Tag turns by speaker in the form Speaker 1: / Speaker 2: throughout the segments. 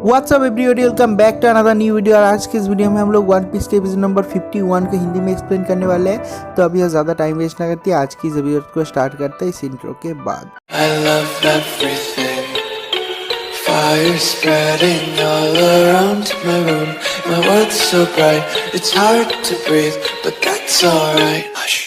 Speaker 1: WhatsApp everybody, welcome back to another new video. और आज के इस वीडियो में हम लोग वन पीस के एपिसोड नंबर 51 को हिंदी में एक्सप्लेन करने वाले हैं। तो अभी हम ज़्यादा टाइम वेस्ट ना करते आज की इस वीडियो को स्टार्ट करते हैं इस इंट्रो के बाद।
Speaker 2: I love everything. Fire spreading all around my room. My world's so bright, it's hard to breathe, but that's alright. Hush.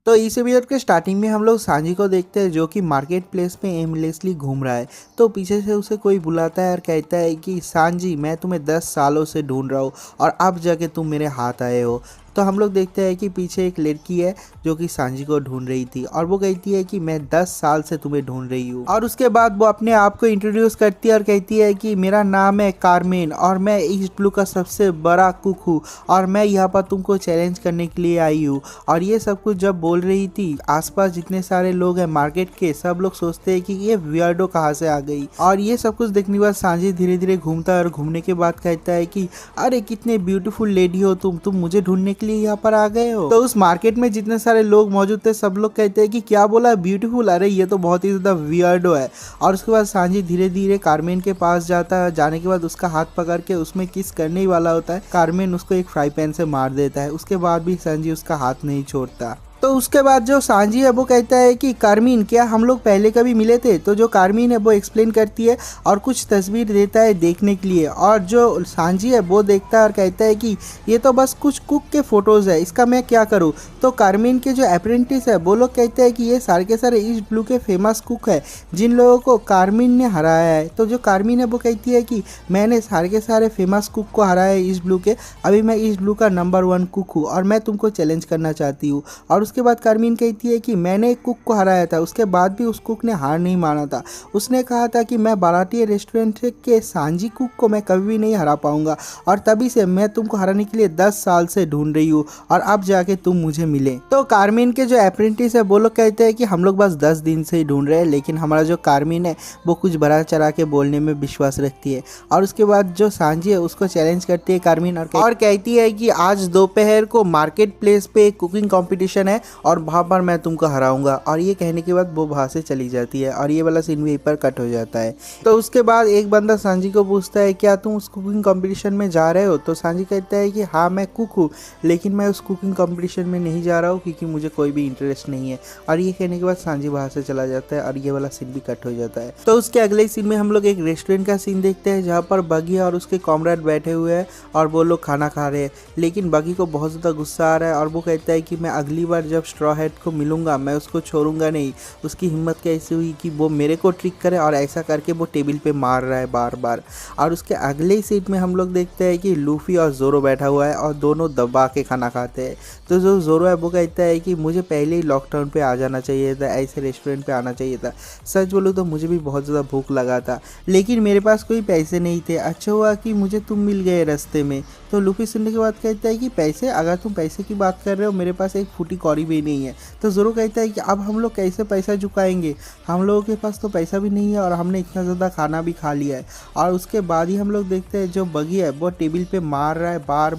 Speaker 1: तो इस एपिसोड के स्टार्टिंग में हम लोग सांजी को देखते हैं जो कि मार्केट प्लेस में एमलेसली घूम रहा है। तो पीछे से उसे कोई बुलाता है और कहता है कि सांजी, मैं तुम्हें 10 सालों से ढूंढ रहा हूँ और अब जाके तुम मेरे हाथ आए हो। तो हम लोग देखते हैं कि पीछे एक लड़की है जो कि सांजी को ढूंढ रही थी और वो कहती है कि मैं 10 साल से तुम्हें ढूंढ रही हूँ। और उसके बाद वो अपने आप को इंट्रोड्यूस करती है और कहती है कि मेरा नाम है कारमेन और मैं ईस्ट ब्लू का सबसे बड़ा कुक हूँ और मैं यहाँ पर तुमको चैलेंज करने के लिए आई हूँ। और ये सब कुछ जब बोल रही थी, आसपास जितने सारे लोग हैं मार्केट के, सब लोग सोचते हैं कि ये वियर्डो कहाँ से आ गई। और ये सब कुछ देखने के बाद सांजी धीरे धीरे घूमता है और घूमने के बाद कहता है कि अरे कितने ब्यूटीफुल लेडी हो तुम मुझे ढूंढने के लिए यहाँ पर आ गए हो। तो उस मार्केट में जितने सारे लोग मौजूद थे सब लोग कहते हैं कि क्या बोला ब्यूटीफुल, अरे ये तो बहुत ही ज्यादा वियर्डो है। और उसके बाद सांजी धीरे धीरे कारमेन के पास जाता है। जाने के बाद उसका हाथ पकड़ के उसमें किस करने ही वाला होता है। कारमेन उसको एक फ्राई पैन से मार देता है। उसके बाद भी सांजी उसका हाथ नहीं छोड़ता। तो उसके बाद जो सांजी है वो कहता है कि कारमीन, क्या हम लोग पहले कभी मिले थे? तो जो कारमीन है वो एक्सप्लेन करती है और कुछ तस्वीर देता है देखने के लिए। और जो सांजी है वो देखता है और कहता है कि ये तो बस कुछ कुक के फोटोज़ है, इसका मैं क्या करूँ? तो कारमीन के जो अप्रेंटिस है वो लोग कहते हैं कि ये सारे के सारे ईस्ट ब्लू के फेमस कुक है जिन लोगों को कारमीन ने हराया है। तो जो कारमीन है वो कहती है कि मैंने सारे के सारे फेमस कुक को हराया है ईस्ट ब्लू के, अभी मैं ईस्ट ब्लू का नंबर 1 कुक हूँ और मैं तुमको चैलेंज करना चाहती हूँ। और उसके बाद कारमीन कहती है कि मैंने एक कुक को हराया था, उसके बाद भी उस कुक ने हार नहीं माना था। उसने कहा था कि मैं बाराती रेस्टोरेंट के सांजी कुक को मैं कभी भी नहीं हरा पाऊंगा और तभी से मैं तुमको हराने के लिए 10 साल से ढूंढ रही हूँ और अब जाके तुम मुझे मिले। तो कारमीन के जो अप्रेंटिस है वो लोग कहते हैं कि हम लोग बस 10 दिन से ही ढूंढ रहे हैं, लेकिन हमारा जो कारमीन है वो कुछ बड़ा चढ़ा के बोलने में विश्वास रखती है। और उसके बाद जो सांजी है उसको चैलेंज करती है कारमीन और कहती है कि आज दोपहर को मार्केट प्लेस पे कुकिंग कॉम्पिटिशन है और वहाँ पर मैं तुमको हराऊंगा। और ये कहने के बाद वो वहाँ से चली जाती है और ये वाला सीन भी पर कट हो जाता है। तो उसके बाद एक बंदा सांजी को पूछता है क्या तुम उस कुकिंग कंपटीशन में जा रहे हो? तो सांजी कहता है कि हाँ मैं कुक हूँ, लेकिन मैं उस कुकिंग कंपटीशन में नहीं जा रहा हूँ क्योंकि मुझे कोई भी इंटरेस्ट नहीं है। और ये कहने के बाद सांजी वहाँ से चला जाता है और ये वाला सीन भी कट हो जाता है। तो उसके अगले सीन में हम लोग एक रेस्टोरेंट का सीन देखते हैं जहाँ पर बगी और उसके कॉमरेड बैठे हुए हैं और वो लोग खाना खा रहे हैं। लेकिन बगी को बहुत ज़्यादा गुस्सा आ रहा है और वो कहता है कि मैं अगली बार जब स्ट्रॉ हेड को मिलूंगा मैं उसको छोड़ूंगा नहीं। उसकी हिम्मत कैसी हुई कि वो मेरे को ट्रिक करे और ऐसा करके वो टेबल पे मार रहा है बार बार। और उसके अगले सीट में हम लोग देखते हैं कि लूफी और जोरो बैठा हुआ है और दोनों दबा के खाना खाते हैं। तो जो जोरो है वो कहता है कि मुझे पहले ही लॉकडाउन पे आ जाना चाहिए था, ऐसे रेस्टोरेंट पे आना चाहिए था। सच बोलूँ तो मुझे भी बहुत ज़्यादा भूख लगा था, लेकिन मेरे पास कोई पैसे नहीं थे। अच्छा हुआ कि मुझे तुम मिल गए रास्ते में। तो लूफी सुनने के बाद कहता है कि पैसे, अगर तुम पैसे की बात कर रहे हो मेरे पास एक फूटी कौड़ी भी नहीं है। तो जोरो कहता है कि अब हम लोग कैसे पैसा चुकाएंगे, हम लोगों के पास तो पैसा भी नहीं है और हमने इतना ज़्यादा खाना भी खा लिया है। और उसके बाद ही हम लोग देखते हैं जो बगी है वो टेबल पे मार रहा है बार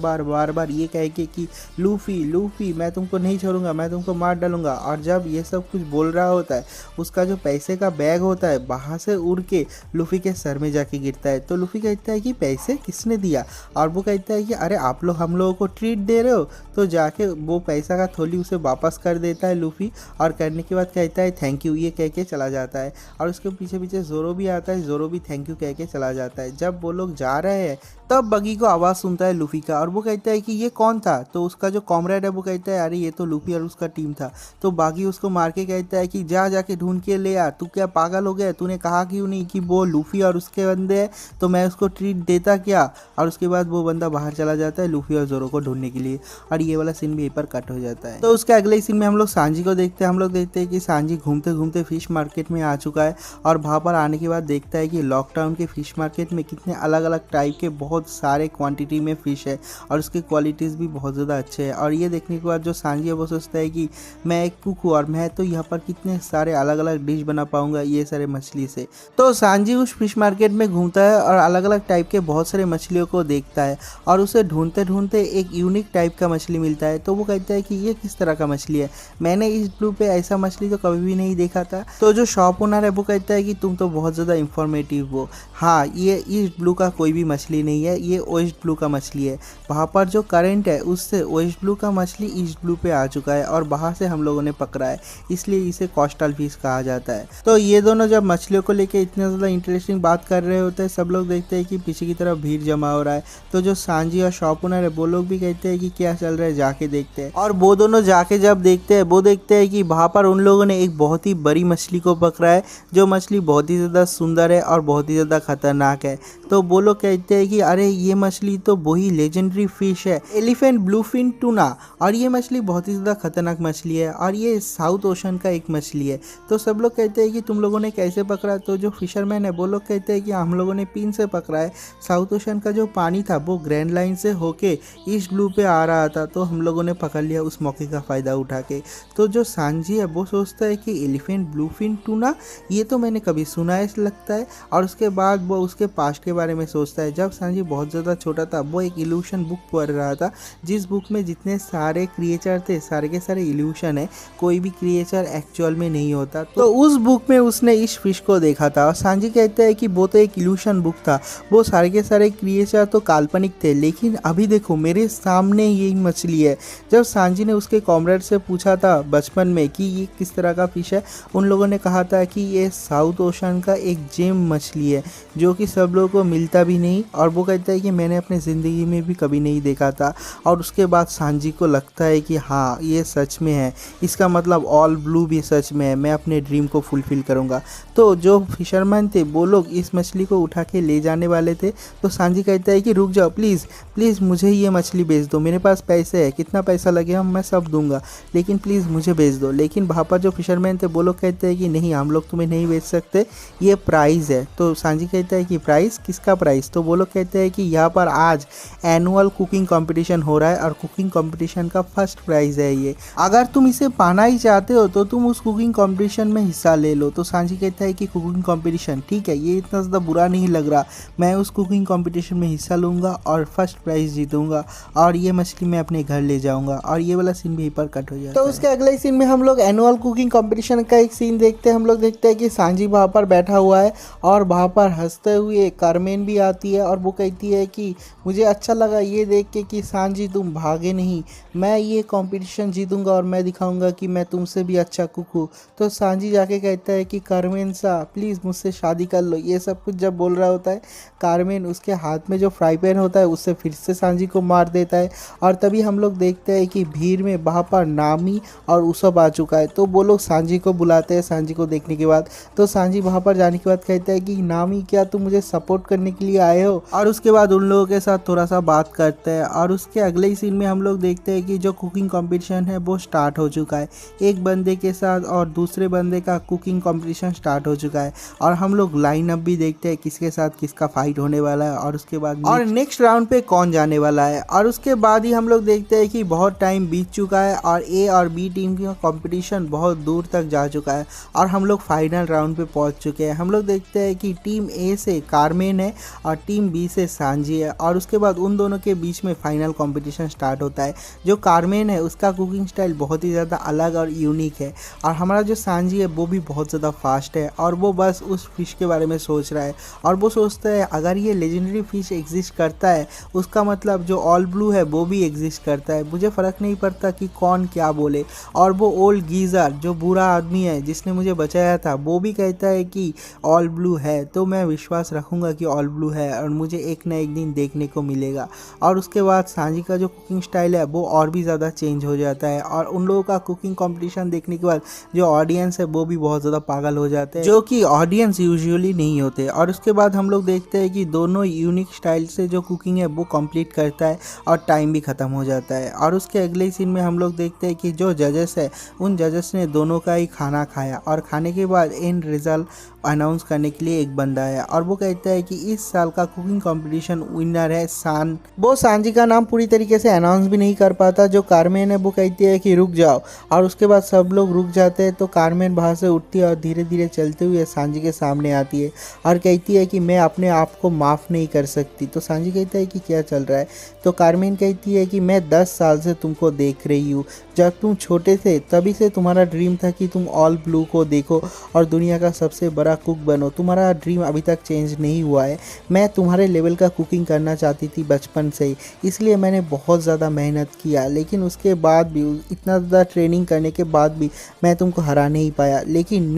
Speaker 1: बार ये कह के कि लूफी मैं तुमको नहीं छोड़ूंगा, मैं तुमको मार डालूंगा। और जब ये सब कुछ बोल रहा होता है उसका जो पैसे का बैग होता है वहाँ से उड़ के लूफी के सर में जाके गिरता है। तो लूफी कहता है कि पैसे किसने दिया? और वो कहता है कि अरे आप लोग हम लोगों को ट्रीट दे रहे हो। तो जाके वो पैसा का थैली उसे वापस कर देता है लूफी और करने के बाद कहता है थैंक यू, ये कह के चला जाता है। और उसके पीछे पीछे जोरो भी आता है, जोरो भी थैंक यू कह के चला जाता है। जब वो लोग जा रहे हैं तब बगी को आवाज़ सुनता है लूफी का और वो कहता है कि ये कौन था? तो उसका जो कॉमरेड है वो कहता है अरे ये तो लूफी और उसका टीम था। तो बागी उसको मार के कहता है कि जाके ढूंढ के ले आ, तू क्या पागल हो गया? तूने कहा क्यों नहीं कि वो लूफी और उसके बंदे हैं, तो मैं उसको ट्रीट देता क्या? और उसके बाद वो बंदा बाहर चला जाता है लूफी और जोरो को ढूंढने के लिए और ये वाला सीन भी यहीं पर कट हो जाता है। तो उसके अगले सीन में हम लोग सांजी को देखते हैं। हम लोग देखते हैं कि सांजी घूमते घूमते फिश मार्केट में आ चुका है और वहाँ पर आने के बाद देखता है कि लॉकडाउन के फिश मार्केट में कितने अलग अलग टाइप के बहुत सारे क्वांटिटी में फ़िश है और उसके क्वालिटीज़ भी बहुत ज़्यादा अच्छे हैं। और ये देखने के बाद जो सांजी है वो सोचता है कि मैं एक कुक हूँ और मैं तो यहाँ पर कितने सारे अलग अलग डिश बना पाऊँगा ये सारे मछली से। तो सांजी उस फिश मार्केट में घूमता है और अलग अलग टाइप के बहुत सारे मछलियों को देखता है और उसे ढूंढते ढूंढते एक यूनिक टाइप का मछली मिलता है। तो वो कहता है कि ये किस तरह का का मछली है। मैंने इस ब्लू पे ऐसा मछली तो कभी भी नहीं देखा था। तो जो शॉप ओनर है वो कहता है कि तुम तो बहुत ज़्यादा इंफॉर्मेटिव हो। हाँ, ये ईस्ट ब्लू का कोई भी मछली नहीं है, ये वेस्ट ब्लू का मछली है। वहाँ पर जो करंट है उससे वेस्ट ब्लू का मछली ईस्ट ब्लू पे आ चुका है और वहाँ से हम लोगों ने पकड़ा है, इसलिए इसे कोस्टल फिश कहा जाता है। तो ये दोनों जब मछलियों को लेके इतने ज़्यादा इंटरेस्टिंग बात कर रहे होते हैं, सब लोग देखते हैं कि पीछे की तरफ भीड़ जमा हो रहा है। तो जो सांजी और शॉप ओनर है वो लोग भी कहते हैं कि क्या चल रहा है, जाके देखते हैं। और वो दोनों जाके जब देखते हैं वो देखते हैं कि वहाँ पर उन लोगों ने एक बहुत ही बड़ी मछली को पकड़ा है, जो मछली बहुत ही ज़्यादा सुंदर है और बहुत ही ज़्यादा खतरनाक है। तो वो लोग कहते हैं कि अरे ये मछली तो वही लेजेंडरी फिश है, एलिफेंट ब्लूफिन टूना, और ये मछली बहुत ही ज़्यादा खतरनाक मछली है और ये साउथ ओशन का एक मछली है। तो सब लोग कहते हैं कि तुम लोगों ने कैसे पकड़ा? तो जो फिशरमैन है वो लोग कहते हैं कि हम लोगों ने पिन से पकड़ा है। साउथ ओशन का जो पानी था वो ग्रैंड लाइन से होके ईस्ट ब्लू पे आ रहा था, तो हम लोगों ने पकड़ लिया उस मौके का फ़ायदा उठा के। तो जो सांजी है वो सोचता है कि एलिफेंट ब्लूफिन टूना, ये तो मैंने कभी सुना है लगता है। और उसके बाद वो उसके पास्ट के बारे में सोचता है। जब सांजी बहुत ज़्यादा छोटा था वो एक इल्यूशन बुक पढ़ रहा था, जिस बुक में जितने सारे क्रिएचर थे सारे के सारे इल्यूशन है, कोई भी क्रिएचर एक्चुअल में नहीं होता। तो उस बुक में उसने इस फिश को देखा था और सांजी कहता है कि वो तो एक इल्यूशन बुक था, वो सारे के सारे क्रिएचर तो काल्पनिक थे, लेकिन अभी देखो मेरे सामने ये मछली है। जब सांजी ने उसके कॉमरेड से पूछा था बचपन में कि ये किस तरह का फिश है, उन लोगों ने कहा था कि ये साउथ ओशन का एक जेम मछली है जो कि सब लोगों को मिलता भी नहीं। और वो कहता है कि मैंने अपनी ज़िंदगी में भी कभी नहीं देखा था। और उसके बाद सांजी को लगता है कि हाँ ये सच में है, इसका मतलब ऑल ब्लू भी सच में है, मैं अपने ड्रीम को फुलफ़िल करूँगा। तो जो फिशरमैन थे वो लोग इस मछली को उठा के ले जाने वाले थे। तो सांजी कहता है कि रुक जाओ प्लीज़ प्लीज़, मुझे ये मछली बेच दो, मेरे पास पैसे है, कितना पैसा लगेगा मैं सब दूंगा, लेकिन प्लीज़ मुझे बेच दो। लेकिन वहाँ पर जो फिशरमैन थे वो लोग कहते हैं कि नहीं, हम लोग तुम्हें नहीं बेच सकते, ये प्राइज़ है। तो सांजी कहता है कि प्राइस किसका प्राइस? तो वो लोग कहते हैं कि यहाँ पर आज एनुअल कुकिंग कंपटीशन हो रहा है और कुकिंग कंपटीशन का फर्स्ट प्राइज़ है ये, अगर तुम इसे पाना ही चाहते हो तो तुम उस कुकिंग कंपटीशन में हिस्सा ले लो। तो सांजी कहता है कि कुकिंग कंपटीशन ठीक है, ये इतना ज़्यादा बुरा नहीं लग रहा, मैं उस कुकिंग कंपटीशन में हिस्सा लूँगा और फर्स्ट प्राइज़ जीतूँगा और ये मछली मैं अपने घर ले जाऊँगा। और ये वाला सीन भी यहीं पर कट हो जाता है। तो उसके अगले सीन में हम लोग एनुअल कुकिंग कंपटीशन का एक सीन देखते हैं। हम लोग देखते हैं कि सांजी वहाँ पर बैठा हुआ है और वहाँ पर हंसते हुए कारमेन भी आती है और वो कहती है कि मुझे अच्छा लगा ये देख के कि सांजी तुम भागे नहीं, मैं ये कंपटीशन जीतूंगा और मैं दिखाऊंगा कि मैं तुमसे भी अच्छा कुक हूँ। तो सांजी जाके कहता है कि कारमेन सा प्लीज़ मुझसे शादी कर लो। ये सब कुछ जब बोल रहा होता है, कारमेन उसके हाथ में जो फ्राई पैन होता है उससे फिर से सांजी को मार देता है। और तभी हम लोग देखते हैं कि भीड़ में वहाँ पर नामी और उसब आ चुका है। तो वो लोग सांजी को बुलाते हैं। सांजी को देखने के बाद तो सांजी वहाँ पर जाने के बाद कहता है कि नामी क्या तुम मुझे सपोर्ट करने के लिए आए हो? और उसके बाद उन लोगों के साथ थोड़ा सा बात करते हैं। और उसके अगले ही सीन में हम लोग देखते हैं कि जो कुकिंग कंपटीशन है वो स्टार्ट हो चुका है, एक बंदे के साथ और दूसरे बंदे का कुकिंग कंपटीशन स्टार्ट हो चुका है। और हम लोग लाइन अप भी देखते हैं किसके साथ किसका फाइट होने वाला है और उसके बाद नेक्स्ट राउंड पे कौन जाने वाला है। और उसके बाद ही हम लोग देखते हैं कि बहुत टाइम बीत चुका है और ए और बी टीम का कंपटीशन बहुत दूर तक जा चुका है और हम लोग फाइनल राउंड पे पहुंच चुके हैं। हम लोग देखते हैं कि टीम ए से कारमेन है और टीम बी से सांजी है और उसके बाद उन दोनों के बीच में फाइनल कंपटीशन स्टार्ट होता है। जो कारमेन है उसका कुकिंग स्टाइल बहुत ही ज़्यादा अलग और यूनिक है और हमारा जो सांजी है वो भी बहुत ज़्यादा फास्ट है और वो बस उस फिश के बारे में सोच रहा है और वो सोचता है अगर ये लेजेंडरी फिश एग्जिस्ट करता है उसका मतलब जो ऑल ब्लू है वो भी एग्जिस्ट करता है, मुझे फ़र्क नहीं पड़ता कि कौन क्या बोले। और वो ओल्ड गीज़र जो बुरा आदमी है जिसने मुझे बचाया था वो भी कहता है कि ऑल ब्लू है, तो मैं विश्वास रखूँगा कि ऑल ब्लू है और मुझे एक ना एक दिन देखने को मिलेगा। और उसके बाद सांजी का जो कुकिंग स्टाइल है वो और भी ज़्यादा चेंज हो जाता है और उन लोगों का कुकिंग कंपटीशन देखने के बाद जो ऑडियंस है वो भी बहुत ज़्यादा पागल हो जाते हैं, जो कि ऑडियंस यूजुअली नहीं होते। और उसके बाद हम लोग देखते हैं कि दोनों यूनिक स्टाइल से जो कुकिंग है वो कंप्लीट करता है और टाइम भी ख़त्म हो जाता है। और उसके अगले सीन में हम लोग देखते हैं कि जो जजेस है उन जजेस ने दोनों का ही खाना खाया और खाने के बाद एंड रिजल्ट अनाउंस करने के लिए एक बंदा है और वो कहता है कि इस साल का कुकिंग कंपटीशन विनर है सान। वो सांजी का नाम पूरी तरीके से अनाउंस भी नहीं कर पाता। जो कारमेन है वो कहती है कि रुक जाओ, और उसके बाद सब लोग रुक जाते हैं। तो कारमेन बाहर से उठती है और धीरे धीरे चलते हुए सांजी के सामने आती है और कहती है कि मैं अपने आप को माफ़ नहीं कर सकती। तो सांजी कहता है कि क्या चल रहा है। तो कारमेन कहती है कि मैं 10 साल से तुमको देख रही हूँ। जब तुम छोटे थे तभी से तुम्हारा ड्रीम था कि तुम ऑल ब्लू को देखो और दुनिया का सबसे बड़ा कुक बनो। तुम्हारा ड्रीम अभी तक चेंज नहीं हुआ है। मैं तुम्हारे लेवल का कुकिंग करना चाहती थी बचपन से ही, इसलिए मैंने बहुत ज़्यादा मेहनत किया, लेकिन उसके बाद भी, इतना ज़्यादा ट्रेनिंग करने के बाद भी मैं तुमको हरा नहीं पाया। लेकिन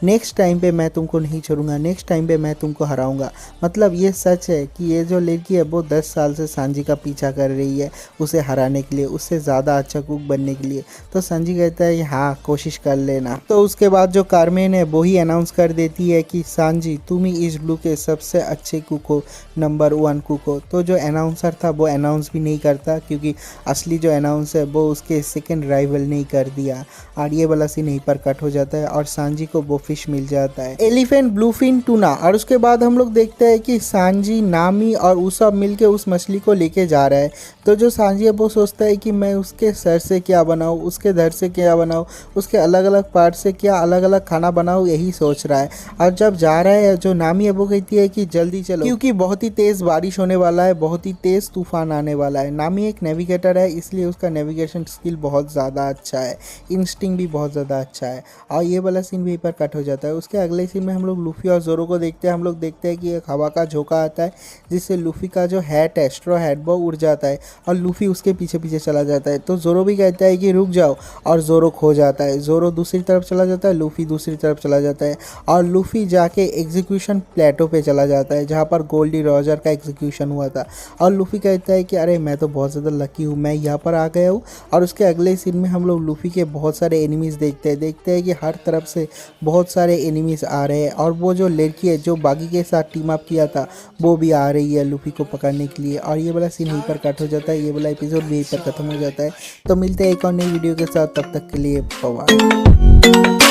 Speaker 1: नेक्स्ट टाइम पे मैं तुमको नहीं छोड़ूंगा, नेक्स्ट टाइम पे मैं तुमको हराऊंगा। मतलब ये सच है कि ये जो लड़की है वो 10 साल से सांजी का पीछा कर रही है उसे हराने के लिए, उससे ज़्यादा अच्छा कुक बनने के लिए। तो सांजी कहता है हाँ कोशिश कर लेना। तो उसके बाद जो कारमेन है वो ही अनाउंस कर देती है कि सांजी तुम ही इस ब्लू के सबसे अच्छे कुक हो, नंबर 1 कुक हो। तो जो अनाउंसर था वो अनाउंस भी नहीं करता, क्योंकि असली जो अनाउंस है वो उसके सेकंड राइवल नहीं कर दिया। और ये वाला सीन यहीं पर कट हो जाता है और सांजी को वो फिश मिल जाता है, एलिफेंट ब्लूफिन टूना। और उसके बाद हम लोग देखते हैं कि सांजी, नामी और उसाब मिलके उस मछली को लेके जा रहा है। तो जो सांजी है वो सोचता है कि मैं उसके सर से क्या बनाऊँ, उसके धड़ से क्या बनाऊँ, उसके अलग अलग पार्ट से क्या अलग अलग खाना बनाऊँ, यही सोच रहा है। और जब जा रहा है जो नामी है वो कहती है कि जल्दी चलो क्योंकि बहुत ही तेज़ बारिश होने वाला है, बहुत ही तेज़ तूफान आने वाला है। नामी एक नेविगेटर है, इसलिए उसका नेविगेशन स्किल बहुत ज़्यादा अच्छा है, इंस्टिंक्ट भी बहुत ज़्यादा अच्छा है। और ये वाला सीन भी पर कट हो जाता है। उसके अगले सीन में हम लोग लूफी और जोरो को देखते हैं। हम लोग देखते हैं कि एक हवा का झोंका आता है जिससे लूफी का जो हैट है, स्ट्रॉ हैट, वो उड़ जाता है और लूफी उसके पीछे पीछे चला जाता है। तो जोरो भी कहता है कि रुक जाओ और जोरो खो जाता है। जोरो दूसरी तरफ चला जाता है, लूफी दूसरी तरफ चला जाता है और लूफी जाके एग्जीक्यूशन प्लेटो पे चला जाता है जहाँ पर गोल्डी रॉजर का एग्जीक्यूशन हुआ था। और लूफी कहता है कि अरे मैं तो बहुत ज़्यादा लकी हूँ, मैं यहाँ पर आ गया हूँ। और उसके अगले सीन में हम लोग लूफी के बहुत सारे एनिमीज़ देखते हैं कि हर तरफ से बहुत सारे एनिमीज़ आ रहे हैं और वो जो लड़की है जो बागी के साथ टीम अप किया था वो भी आ रही है लूफी को पकड़ने के लिए। और ये वाला सीन यहीं पर कट हो जाता है, ये वाला एपिसोड भी यहीं पर ख़त्म हो जाता है। तो मिलते हैं एक और नई वीडियो के साथ, तब तक के लिए बाय।